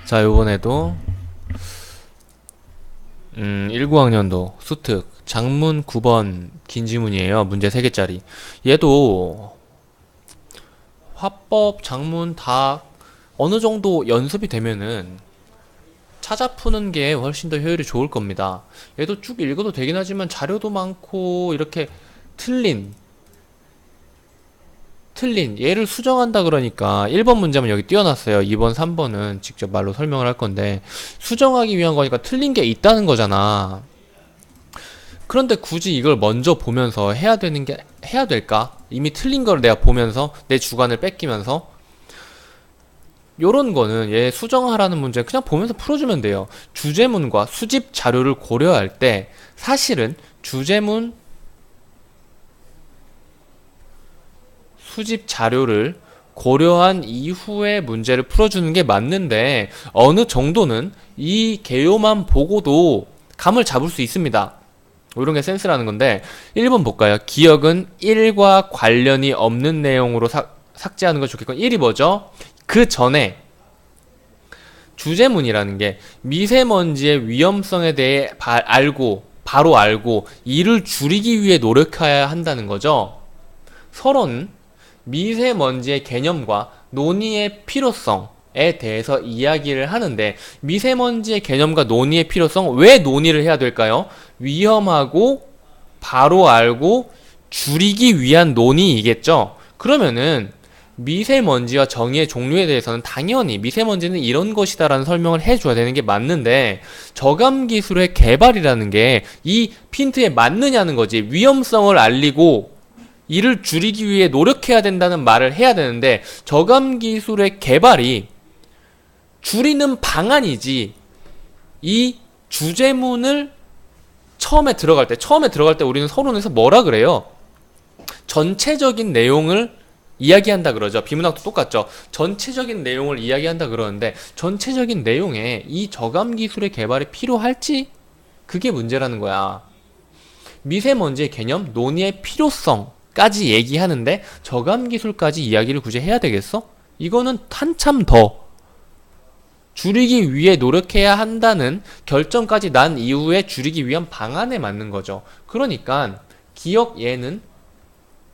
자, 요번에도 19학년도 수특 장문 9번 긴 지문이에요. 문제 3개짜리. 얘도 화법, 장문 다 어느 정도 연습이 되면은 찾아 푸는 게 훨씬 더 효율이 좋을 겁니다. 얘도 쭉 읽어도 되긴 하지만 자료도 많고 이렇게 틀린 얘를 수정한다 그러니까 1번 문제만 여기 띄워놨어요. 2번, 3번은 직접 말로 설명을 할 건데 수정하기 위한 거니까 틀린 게 있다는 거잖아. 그런데 굳이 이걸 먼저 보면서 해야 될까? 이미 틀린 걸 내가 보면서 내 주관을 뺏기면서 요런 거는 얘 수정하라는 문제 그냥 보면서 풀어주면 돼요. 주제문과 수집 자료를 고려할 때 사실은 주제문 수집 자료를 고려한 이후에 문제를 풀어주는 게 맞는데 어느 정도는 이 개요만 보고도 감을 잡을 수 있습니다. 이런 게 센스라는 건데 1번 볼까요? 기억은 1과 관련이 없는 내용으로 삭제하는 거 좋겠고 1이 뭐죠? 그 전에 주제문이라는 게 미세먼지의 위험성에 대해 바로 알고 이를 줄이기 위해 노력해야 한다는 거죠. 서론은 미세먼지의 개념과 논의의 필요성에 대해서 이야기를 하는데 미세먼지의 개념과 논의의 필요성 왜 논의를 해야 될까요? 위험하고 바로 알고 줄이기 위한 논의이겠죠. 그러면은 미세먼지와 정의의 종류에 대해서는 당연히 미세먼지는 이런 것이다 라는 설명을 해줘야 되는 게 맞는데 저감 기술의 개발이라는 게 이 핀트에 맞느냐는 거지. 위험성을 알리고 이를 줄이기 위해 노력해야 된다는 말을 해야 되는데 저감 기술의 개발이 줄이는 방안이지 이 주제문을 처음에 들어갈 때 우리는 서론에서 뭐라 그래요? 전체적인 내용을 이야기한다 그러죠. 비문학도 똑같죠. 전체적인 내용을 이야기한다 그러는데 전체적인 내용에 이 저감 기술의 개발이 필요할지 그게 문제라는 거야. 미세먼지의 개념, 논의의 필요성 까지 얘기하는데 저감 기술까지 이야기를 굳이 해야 되겠어? 이거는 한참 더 줄이기 위해 노력해야 한다는 결정까지 난 이후에 줄이기 위한 방안에 맞는 거죠. 그러니까 기억 얘는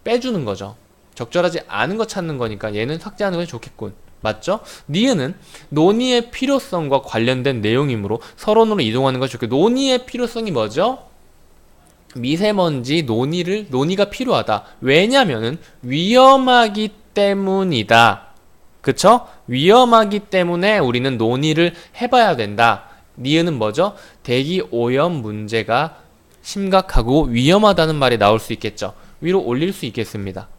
빼주는 거죠. 적절하지 않은 거 찾는 거니까 얘는 삭제하는 게 좋겠군. 맞죠? 니은은 논의의 필요성과 관련된 내용이므로 서론으로 이동하는 것이 좋고 논의의 필요성이 뭐죠? 미세먼지 논의가 필요하다. 왜냐면은 위험하기 때문이다. 그쵸? 위험하기 때문에 우리는 논의를 해봐야 된다. 니은은 뭐죠? 대기 오염 문제가 심각하고 위험하다는 말이 나올 수 있겠죠. 위로 올릴 수 있겠습니다.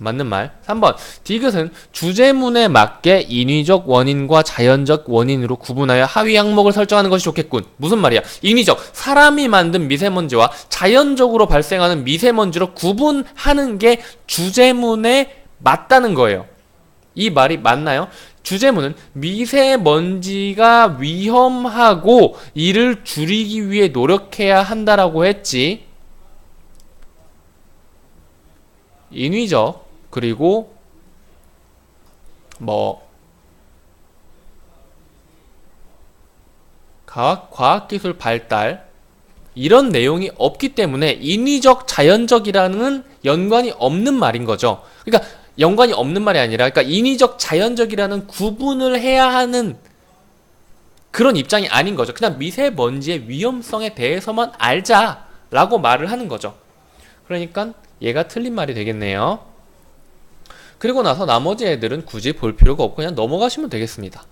맞는 말. 3번. 디귿은 주제문에 맞게 인위적 원인과 자연적 원인으로 구분하여 하위 항목을 설정하는 것이 좋겠군. 무슨 말이야? 인위적, 사람이 만든 미세먼지와 자연적으로 발생하는 미세먼지로 구분하는 게 주제문에 맞다는 거예요. 이 말이 맞나요? 주제문은 미세먼지가 위험하고 이를 줄이기 위해 노력해야 한다라고 했지. 인위적 그리고 과학기술 발달 이런 내용이 없기 때문에 인위적 자연적이라는 연관이 없는 말인 거죠. 그러니까 연관이 없는 말이 아니라 그러니까 인위적 자연적이라는 구분을 해야 하는 그런 입장이 아닌 거죠. 그냥 미세먼지의 위험성에 대해서만 알자라고 말을 하는 거죠. 그러니까 얘가 틀린 말이 되겠네요. 그리고 나서 나머지 애들은 굳이 볼 필요가 없고 그냥 넘어가시면 되겠습니다.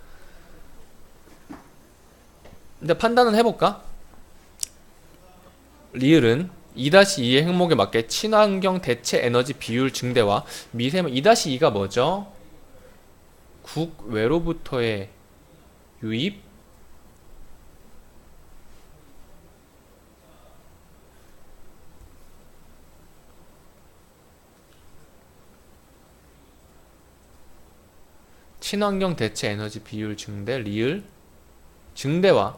근데 판단은 해볼까? 리을은 2-2의 항목에 맞게 친환경 대체 에너지 비율 증대와 미세먼지 2-2가 뭐죠? 국외로부터의 유입 친환경 대체 에너지 비율 증대 리을 증대와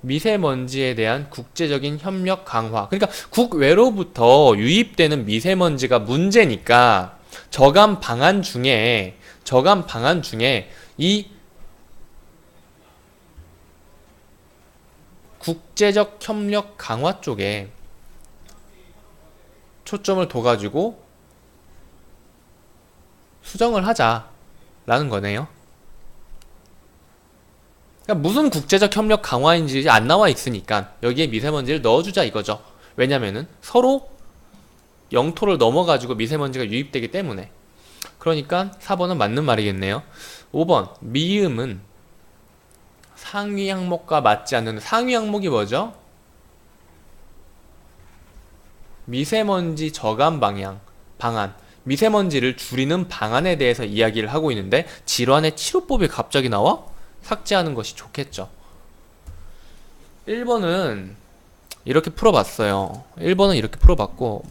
미세먼지에 대한 국제적인 협력 강화. 그러니까 국외로부터 유입되는 미세먼지가 문제니까 저감 방안 중에 저감 방안 중에 이 국제적 협력 강화 쪽에 초점을 둬가지고 수정을 하자라는 거네요. 그러니까 무슨 국제적 협력 강화인지 안 나와 있으니까 여기에 미세먼지를 넣어주자 이거죠. 왜냐면은 서로 영토를 넘어가지고 미세먼지가 유입되기 때문에. 그러니까 4번은 맞는 말이겠네요. 5번 미음은 상위 항목과 맞지 않는. 상위 항목이 뭐죠? 미세먼지 저감 방안. 미세먼지를 줄이는 방안에 대해서 이야기를 하고 있는데 질환의 치료법이 갑자기 나와? 삭제하는 것이 좋겠죠. 1번은 이렇게 풀어봤어요. 1번은 이렇게 풀어봤고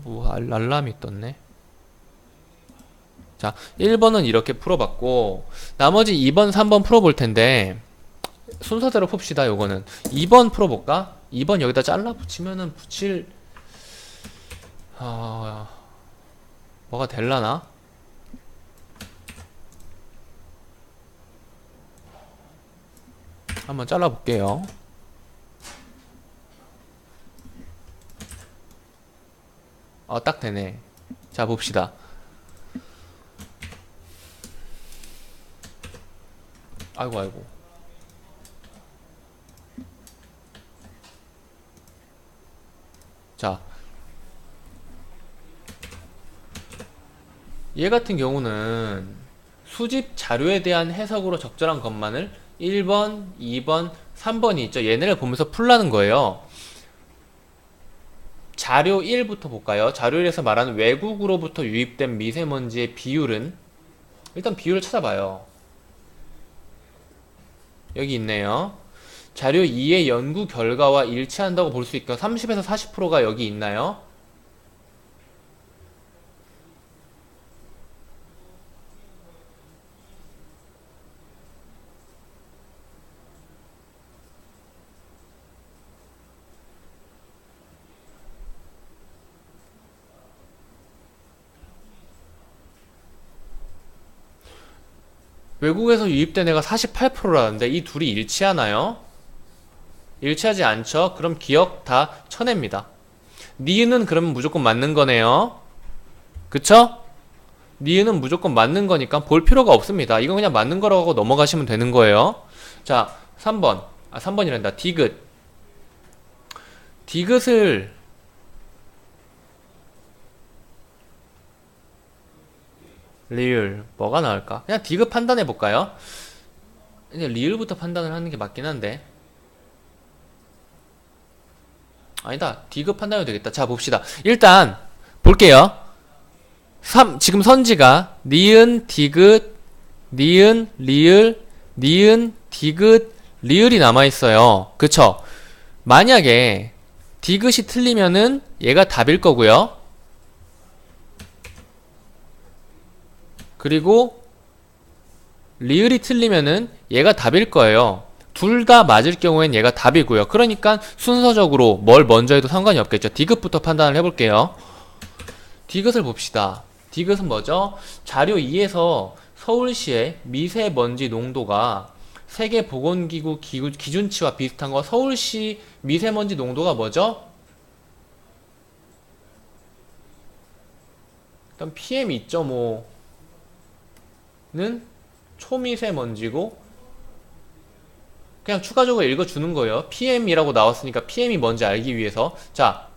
뭐 알람이 떴네. 자, 1번은 이렇게 풀어봤고 나머지 2번, 3번 풀어볼 텐데 순서대로 풉시다. 요거는 2번 풀어볼까? 2번 여기다 잘라 붙이면은 뭐가 될라나? 한번 잘라볼게요. 딱 되네. 자, 봅시다. 아이고. 자, 얘 같은 경우는 수집 자료에 대한 해석으로 적절한 것만을 1번, 2번, 3번이 있죠. 얘네를 보면서 풀라는 거예요. 자료 1부터 볼까요? 자료 1에서 말하는 외국으로부터 유입된 미세먼지의 비율은, 일단 비율을 찾아봐요. 여기 있네요. 자료 2의 연구 결과와 일치한다고 볼 수 있고 30에서 40%가 여기 있나요? 외국에서 유입된 애가 48%라는데 이 둘이 일치하나요? 일치하지 않죠? 그럼 기억 다 쳐냅니다. 니은은 그러면 무조건 맞는 거네요. 그쵸? 니은은 무조건 맞는 거니까 볼 필요가 없습니다. 이건 그냥 맞는 거라고 하고 넘어가시면 되는 거예요. 자, 3번. 3번이란다. 디귿. 디귿을 리을 뭐가 나을까? 그냥 디귿 판단해 볼까요? 이제 리을부터 판단을 하는 게 맞긴 한데 아니다. 디귿 판단해도 되겠다. 자, 봅시다. 일단 볼게요. 지금 선지가 니은, 디귿, 니은, 리을, 니은, 디귿, 리을이 남아있어요. 그쵸? 만약에 디귿이 틀리면은 얘가 답일 거고요. 그리고 리을이 틀리면은 얘가 답일 거예요. 둘 다 맞을 경우엔 얘가 답이고요. 그러니까 순서적으로 뭘 먼저 해도 상관이 없겠죠. 디귿부터 판단을 해볼게요. 디귿을 봅시다. 디귿은 뭐죠? 자료 2에서 서울시의 미세먼지 농도가 세계보건기구 기준치와 비슷한 거. 서울시 미세먼지 농도가 뭐죠? 일단 PM 2.5는 초미세먼지고 그냥 추가적으로 읽어주는 거예요. PM이라고 나왔으니까 PM이 뭔지 알기 위해서. 자,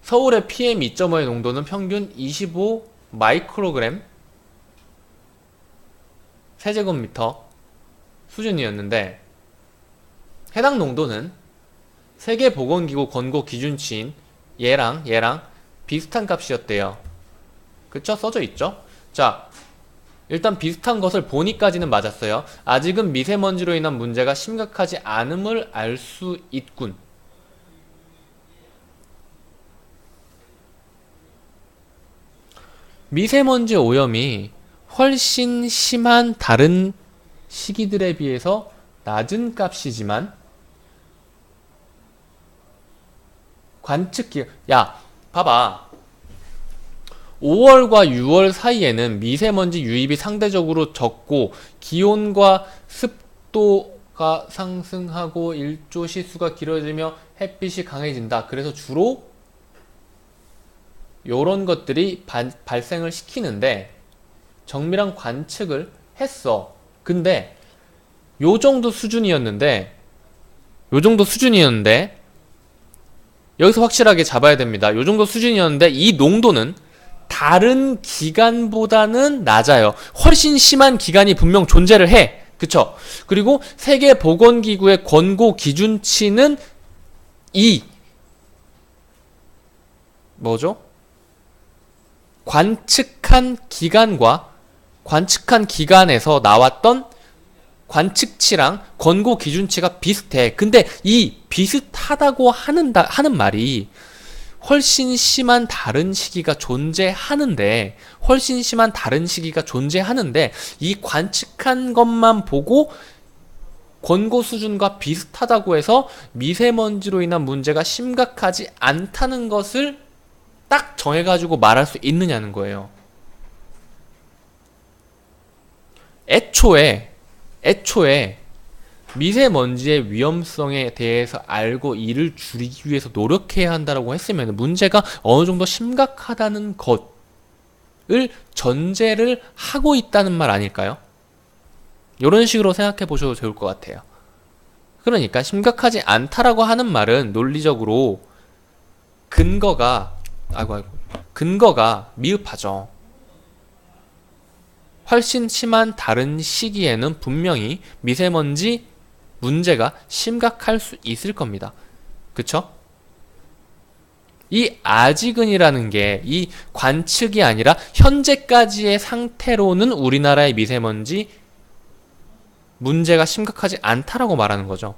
서울의 PM 2.5의 농도는 평균 25 마이크로그램 세제곱미터 수준이었는데 해당 농도는 세계보건기구 권고 기준치인 얘랑 비슷한 값이었대요. 그쵸? 써져 있죠? 자, 일단 비슷한 것을 보니까지는 맞았어요. 아직은 미세먼지로 인한 문제가 심각하지 않음을 알 수 있군. 미세먼지 오염이 훨씬 심한 다른 시기들에 비해서 낮은 값이지만 관측기, 야, 봐봐. 5월과 6월 사이에는 미세먼지 유입이 상대적으로 적고 기온과 습도가 상승하고 일조 시수가 길어지며 햇빛이 강해진다. 그래서 주로 요런 것들이 발생을 시키는데 정밀한 관측을 했어. 근데 요 정도 수준이었는데 여기서 확실하게 잡아야 됩니다. 요 정도 수준이었는데 이 농도는 다른 기간보다는 낮아요. 훨씬 심한 기간이 분명 존재를 해. 그쵸? 그리고 세계보건기구의 권고 기준치는 이 뭐죠? 관측한 기간에서 나왔던 관측치랑 권고 기준치가 비슷해. 근데 이 비슷하다고 하는 말이 훨씬 심한 다른 시기가 존재하는데 이 관측한 것만 보고 권고 수준과 비슷하다고 해서 미세먼지로 인한 문제가 심각하지 않다는 것을 딱 정해가지고 말할 수 있느냐는 거예요. 애초에 미세먼지의 위험성에 대해서 알고 이를 줄이기 위해서 노력해야 한다고 했으면 문제가 어느 정도 심각하다는 것을 전제를 하고 있다는 말 아닐까요? 이런 식으로 생각해 보셔도 좋을 것 같아요. 그러니까 심각하지 않다라고 하는 말은 논리적으로 근거가 미흡하죠. 훨씬 심한 다른 시기에는 분명히 미세먼지 문제가 심각할 수 있을 겁니다. 그쵸? 이 아직은이라는 게 이 관측이 아니라 현재까지의 상태로는 우리나라의 미세먼지 문제가 심각하지 않다라고 말하는 거죠.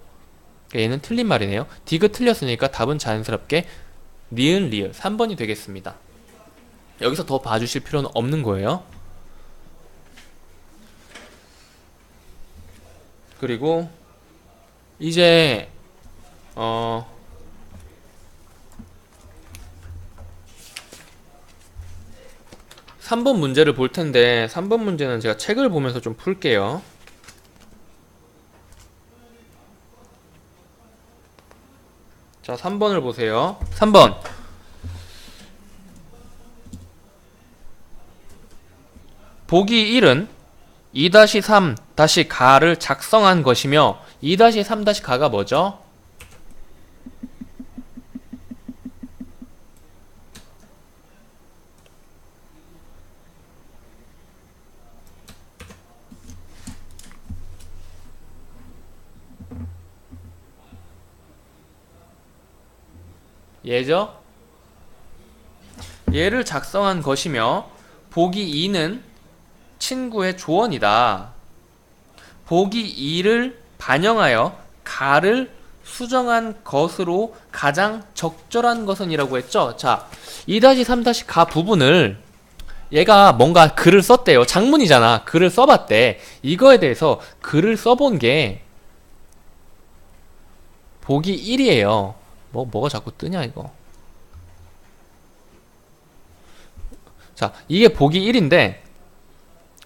얘는 틀린 말이네요. 디귿 틀렸으니까 답은 자연스럽게 니은 리을 3번이 되겠습니다. 여기서 더 봐주실 필요는 없는 거예요. 그리고 이제 3번 문제를 볼 텐데 3번 문제는 제가 책을 보면서 좀 풀게요. 자, 3번을 보세요. 3번. 보기 1은 2-3-가를 작성한 것이며 2-3-가가 뭐죠? 얘죠? 얘를 작성한 것이며 보기 2는 친구의 조언이다. 보기 2를 반영하여 가를 수정한 것으로 가장 적절한 것은 이라고 했죠. 자, 2-3-가 부분을 얘가 뭔가 글을 썼대요. 장문이잖아. 글을 써봤대. 이거에 대해서 글을 써본 게 보기 1이에요. 뭐가 자꾸 뜨냐 이거. 자, 이게 보기 1인데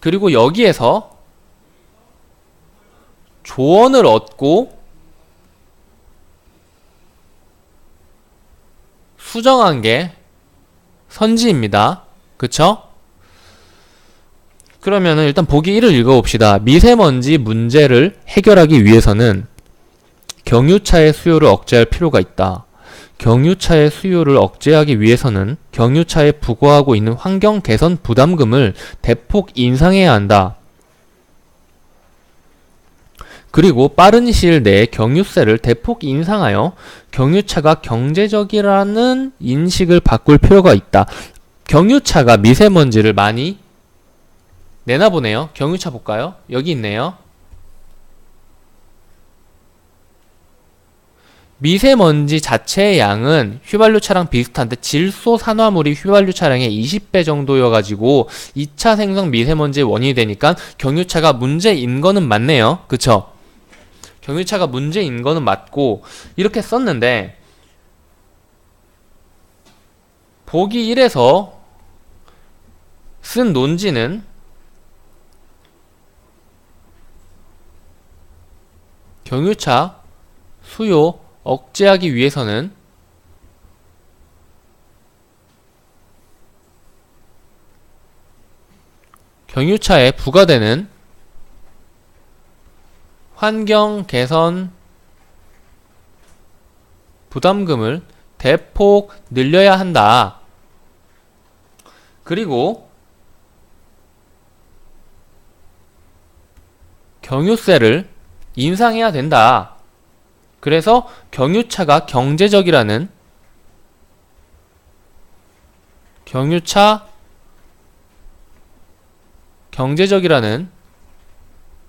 그리고 여기에서 조언을 얻고 수정한 게 선지입니다. 그쵸? 그러면은 일단 보기 1을 읽어봅시다. 미세먼지 문제를 해결하기 위해서는 경유차의 수요를 억제할 필요가 있다. 경유차의 수요를 억제하기 위해서는 경유차에 부과하고 있는 환경 개선 부담금을 대폭 인상해야 한다. 그리고 빠른 시일 내에 경유세를 대폭 인상하여 경유차가 경제적이라는 인식을 바꿀 필요가 있다. 경유차가 미세먼지를 많이 내나 보네요. 경유차 볼까요? 여기 있네요. 미세먼지 자체의 양은 휘발유 차량 비슷한데 질소 산화물이 휘발유 차량의 20배 정도여가지고 2차 생성 미세먼지의 원인이 되니까 경유차가 문제인 거는 맞네요. 그쵸? 경유차가 문제인 거는 맞고 이렇게 썼는데 보기 1에서 쓴 논지는 경유차 수요 억제하기 위해서는 경유차에 부과되는 환경 개선 부담금을 대폭 늘려야 한다. 그리고 경유세를 인상해야 된다. 그래서 경유차가 경제적이라는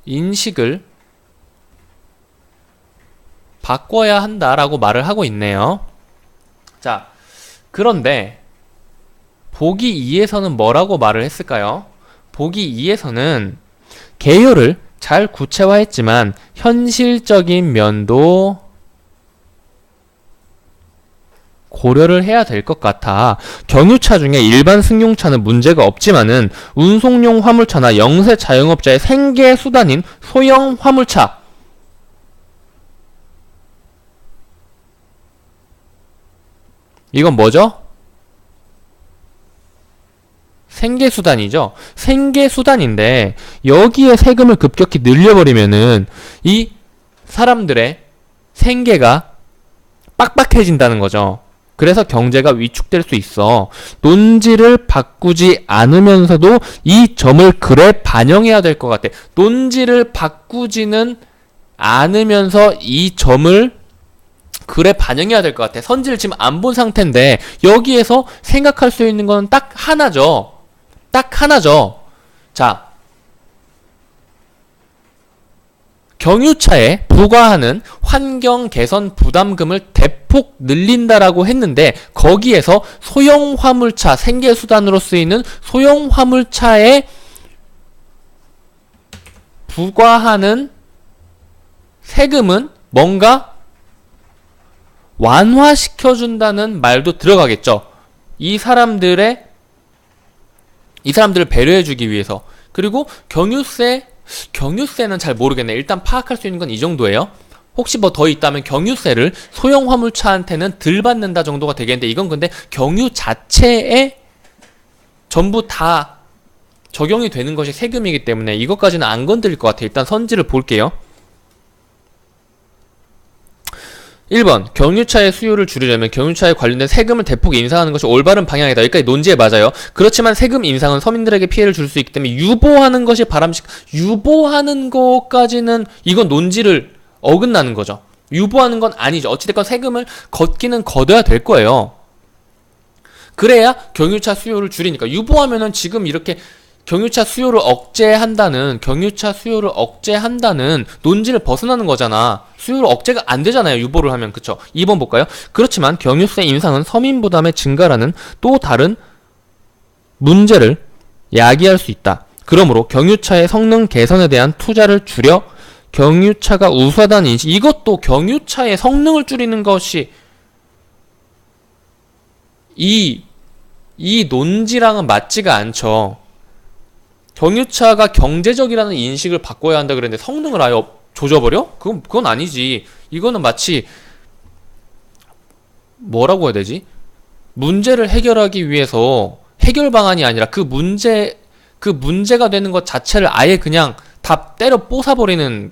인식을 바꿔야 한다라고 말을 하고 있네요. 자, 그런데 보기 2에서는 뭐라고 말을 했을까요? 보기 2에서는 개요를 잘 구체화했지만 현실적인 면도 고려를 해야 될 것 같아. 경유차 중에 일반 승용차는 문제가 없지만은 운송용 화물차나 영세 자영업자의 생계 수단인 소형 화물차, 이건 뭐죠? 생계수단이죠. 생계수단인데 여기에 세금을 급격히 늘려버리면은 이 사람들의 생계가 빡빡해진다는 거죠. 그래서 경제가 위축될 수 있어. 논지를 바꾸지 않으면서도 이 점을 글에 반영해야 될 것 같아. 논지를 바꾸지는 않으면서 이 점을 글에 반영해야 될 것 같아. 선지를 지금 안 본 상태인데 여기에서 생각할 수 있는 건 딱 하나죠. 딱 하나죠. 자, 경유차에 부과하는 환경 개선 부담금을 대폭 늘린다라고 했는데 거기에서 소형 화물차, 생계수단으로 쓰이는 소형 화물차에 부과하는 세금은 뭔가 완화시켜준다는 말도 들어가겠죠. 이 사람들을 배려해주기 위해서. 그리고 경유세는 잘 모르겠네. 일단 파악할 수 있는 건 이 정도예요. 혹시 뭐 더 있다면 경유세를 소형 화물차한테는 덜 받는다 정도가 되겠는데 이건 근데 경유 자체에 전부 다 적용이 되는 것이 세금이기 때문에 이것까지는 안 건드릴 것 같아요. 일단 선지를 볼게요. 1번 경유차의 수요를 줄이려면 경유차에 관련된 세금을 대폭 인상하는 것이 올바른 방향이다. 여기까지 논지에 맞아요. 그렇지만 세금 인상은 서민들에게 피해를 줄 수 있기 때문에 유보하는 것이 유보하는 것까지는 이건 논지를 어긋나는 거죠. 유보하는 건 아니죠. 어찌됐건 세금을 걷기는 걷어야 될 거예요. 그래야 경유차 수요를 줄이니까. 유보하면은 지금 이렇게 경유차 수요를 억제한다는 논지를 벗어나는 거잖아. 수요를 억제가 안 되잖아요. 유보를 하면. 그쵸? 2번 볼까요? 그렇지만 경유세 인상은 서민 부담의 증가라는 또 다른 문제를 야기할 수 있다. 그러므로 경유차의 성능 개선에 대한 투자를 줄여 경유차가 우수하다는 인식. 이것도 경유차의 성능을 줄이는 것이 이 논지랑은 맞지가 않죠. 경유차가 경제적이라는 인식을 바꿔야 한다 그랬는데 성능을 아예 조져버려? 그건 아니지. 이거는 마치 뭐라고 해야 되지? 문제를 해결하기 위해서 해결 방안이 아니라 그 문제가 되는 것 자체를 아예 그냥 다 때려 뽀사버리는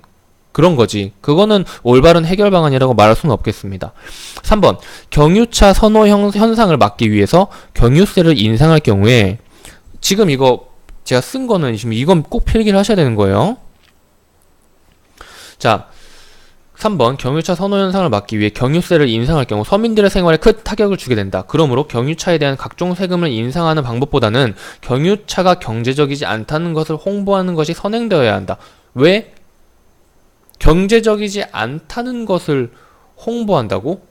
그런 거지. 그거는 올바른 해결 방안이라고 말할 수는 없겠습니다. 3번 경유차 선호 현상을 막기 위해서 경유세를 인상할 경우에 지금 이거 제가 쓴 거는 지금 이건 꼭 필기를 하셔야 되는 거예요. 자, 3번 경유차 선호 현상을 막기 위해 경유세를 인상할 경우 서민들의 생활에 큰 타격을 주게 된다. 그러므로 경유차에 대한 각종 세금을 인상하는 방법보다는 경유차가 경제적이지 않다는 것을 홍보하는 것이 선행되어야 한다. 왜? 경제적이지 않다는 것을 홍보한다고?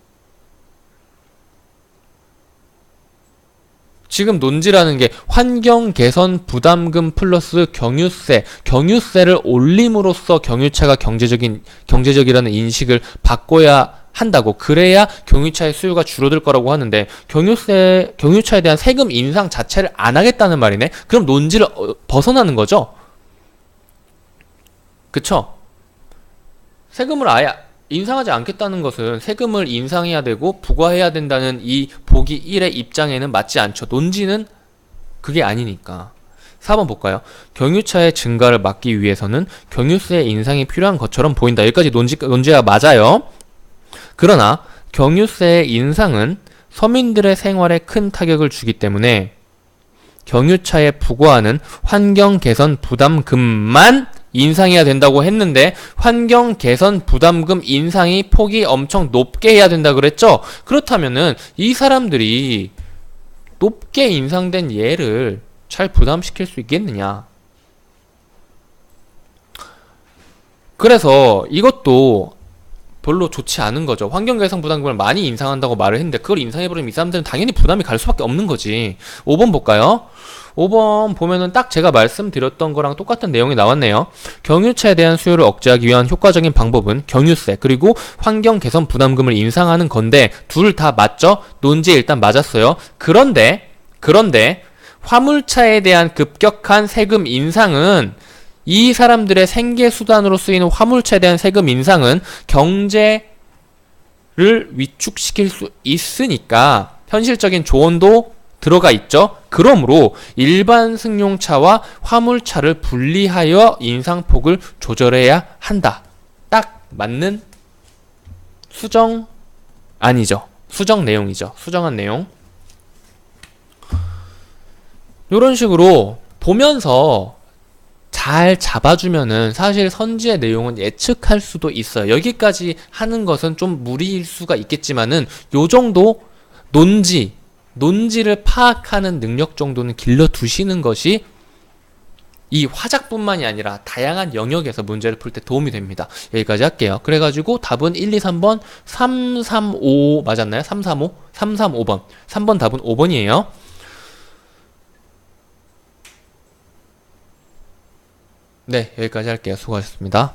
지금 논지라는 게 환경 개선 부담금 플러스 경유세를 올림으로써 경유차가 경제적이라는 인식을 바꿔야 한다고. 그래야 경유차의 수요가 줄어들 거라고 하는데 경유차에 대한 세금 인상 자체를 안 하겠다는 말이네. 그럼 논지를 벗어나는 거죠. 그쵸? 세금을 아예 인상하지 않겠다는 것은 세금을 인상해야 되고 부과해야 된다는 이 보기 1의 입장에는 맞지 않죠. 논지는 그게 아니니까. 4번 볼까요? 경유차의 증가를 막기 위해서는 경유세 인상이 필요한 것처럼 보인다. 여기까지 논지가 맞아요. 그러나 경유세의 인상은 서민들의 생활에 큰 타격을 주기 때문에 경유차에 부과하는 환경 개선 부담금만 인상해야 된다고 했는데 환경 개선 부담금 인상이 폭이 엄청 높게 해야 된다 그랬죠? 그렇다면은 이 사람들이 높게 인상된 예를 잘 부담시킬 수 있겠느냐? 그래서 이것도 별로 좋지 않은 거죠. 환경 개선 부담금을 많이 인상한다고 말을 했는데 그걸 인상해버리면 이 사람들은 당연히 부담이 갈 수밖에 없는 거지. 5번 볼까요? 5번 보면은 딱 제가 말씀드렸던 거랑 똑같은 내용이 나왔네요. 경유차에 대한 수요를 억제하기 위한 효과적인 방법은 경유세 그리고 환경 개선 부담금을 인상하는 건데 둘 다 맞죠? 논지에 일단 맞았어요. 그런데 화물차에 대한 급격한 세금 인상은 이 사람들의 생계수단으로 쓰이는 화물차에 대한 세금 인상은 경제를 위축시킬 수 있으니까 현실적인 조언도 들어가 있죠. 그러므로 일반 승용차와 화물차를 분리하여 인상폭을 조절해야 한다. 딱 맞는 수정 아니죠. 수정 내용이죠. 수정한 내용. 이런 식으로 보면서 잘 잡아주면은 사실 선지의 내용은 예측할 수도 있어요. 여기까지 하는 것은 좀 무리일 수가 있겠지만은 요 정도 논지를 파악하는 능력 정도는 길러두시는 것이 이 화작뿐만이 아니라 다양한 영역에서 문제를 풀 때 도움이 됩니다. 여기까지 할게요. 그래가지고 답은 1, 2, 3번, 3, 3, 5 맞았나요? 3, 3, 5? 3, 3, 5번. 3번 답은 5번이에요. 네, 여기까지 할게요. 수고하셨습니다.